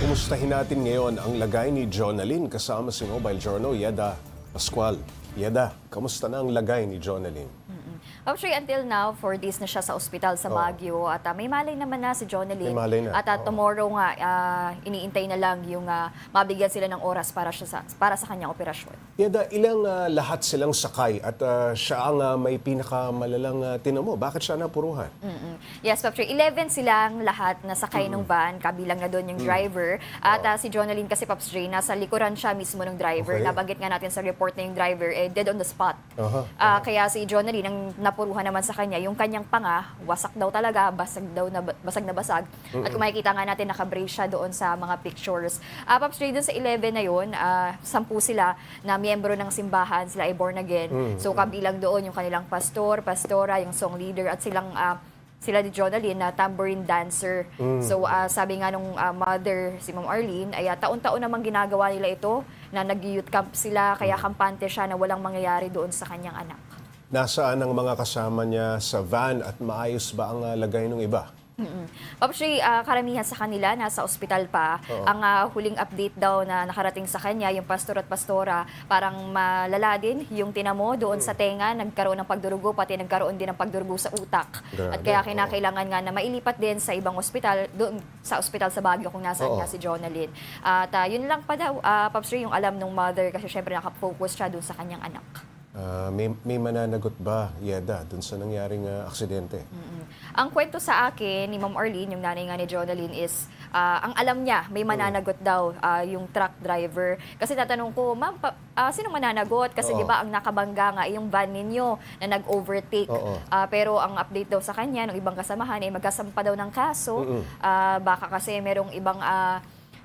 Kumustahin natin ngayon ang lagay ni Jonalyn kasama si Mobile Journal, Yeda Pascual. Yeda, kamusta na ang lagay ni Jonalyn? Actually, until now, 4 days na siya sa ospital sa Baguio at may malay naman na si Jonalyn. May malay na. At tomorrow nga, iniintay na lang yung mabigyan sila ng oras para sa kanyang operasyon. Yeda, ilang lahat silang sakay at siya ang may pinakamalalang tinamo. Bakit siya napuruhan? Yes, Patrick. 11 silang lahat na sakay ng van, kabilang na doon yung driver. At si Jonalyn kasi, Pops Ray, nasa likuran siya mismo ng driver. Okay. Nabanggit nga natin sa report na yung driver, dead on the spot. Kaya si Jonalyn, ang napuruhan naman sa kanya, yung kanyang panga, wasak daw talaga, basag na basag. At kung makikita nga natin, nakabrace siya doon sa mga pictures. Pops Ray, doon sa 11 na yun, 10 sila na miyembro ng simbahan, sila ay born again. So kabilang doon yung kanilang pastor, pastora, yung song leader, at sila ni Jonalyn na tambourine dancer. So sabi nga nung mother, si Ma'am Arlene, ay taon-taon namang ginagawa nila ito, na nag-youth camp sila, kaya kampante siya na walang mangyayari doon sa kanyang anak. Nasaan ang mga kasama niya sa van at maayos ba ang lagay ng iba? Actually, karamihan sa kanila nasa ospital pa. Ang huling update daw na nakarating sa kanya, yung pastor at pastora, parang malala din yung tinamo doon sa tenga, nagkaroon ng pagdurugo, pati nagkaroon din ng pagdurugo sa utak. Grabe. At kaya kinakailangan nga na mailipat din sa ibang ospital, doon sa ospital sa Baguio kung nasaan nga si Jonalyn. At yun lang pa daw, Pops Ray, yung alam ng mother, kasi syempre nakafocus siya doon sa kanyang anak. May mananagot ba, Yeda, dun sa nangyaring aksidente? Ang kwento sa akin ni Ma'am Arlene, yung nanay nga ni Jonalyn, is ang alam niya, may mananagot daw yung truck driver. Kasi tatanong ko, Ma'am, sino mananagot? Kasi di ba ang nakabangga nga yung van ninyo na nag-overtake. Pero ang update daw sa kanya, ng ibang kasamahan, ay magkasampa daw ng kaso. Baka kasi merong ibang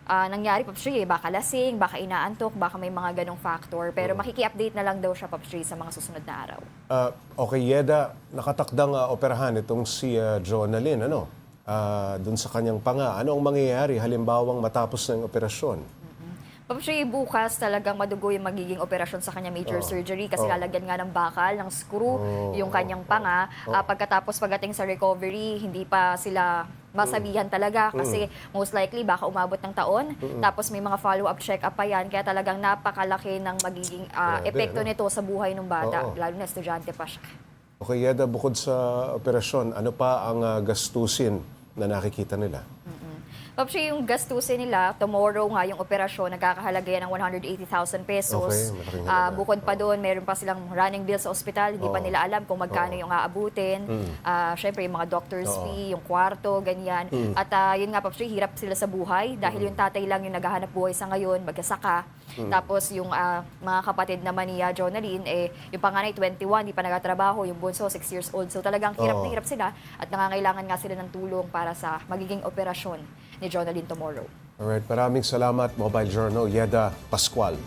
nangyari, Pops Ray, baka lasing, baka inaantok, baka may mga ganong factor. Pero makiki-update na lang daw siya, Pops Ray, sa mga susunod na araw. Okay, Yeda, nakatakdang operahan itong si Jonalyn, ano? Dun sa kanyang panga. Ano ang mangyayari halimbawang matapos ng operasyon? Pops Ray, bukas talagang madugo yung magiging operasyon sa kanya, major surgery, kasi lalagyan nga ng bakal, ng screw, yung kanyang panga. Pagdating sa recovery, hindi pa sila masabihan talaga kasi most likely baka umabot ng taon. Tapos may mga follow-up check-up pa yan, kaya talagang napakalaki ng magiging epekto nito sa buhay ng bata, lalo na estudyante pa siya. Okay, Yeda, bukod sa operasyon, ano pa ang gastusin na nakikita nila? Pops Ray, yung gastusin nila, tomorrow nga yung operasyon, nagkakahalaga yan ng 180,000 pesos. Okay, malaking halaga. Bukod pa doon, meron pa silang running bill sa ospital, hindi pa nila alam kung magkano yung aabutin. Syempre, yung mga doctor's fee, yung kwarto, ganyan. At yun nga, Pops Ray, hirap sila sa buhay dahil yung tatay lang yung naghahanap buhay sa ngayon, mag-asaka. Tapos yung mga kapatid naman ni Jonalyn, yung panganay 21, di pa nagatrabaho, yung bunso 6 years old. So talagang hirap na hirap sila at nangangailangan nga sila ng tulong para sa magiging operasyon ni Jonalyn tomorrow. Alright, maraming salamat, Mobile Journal, Yeda Pascual.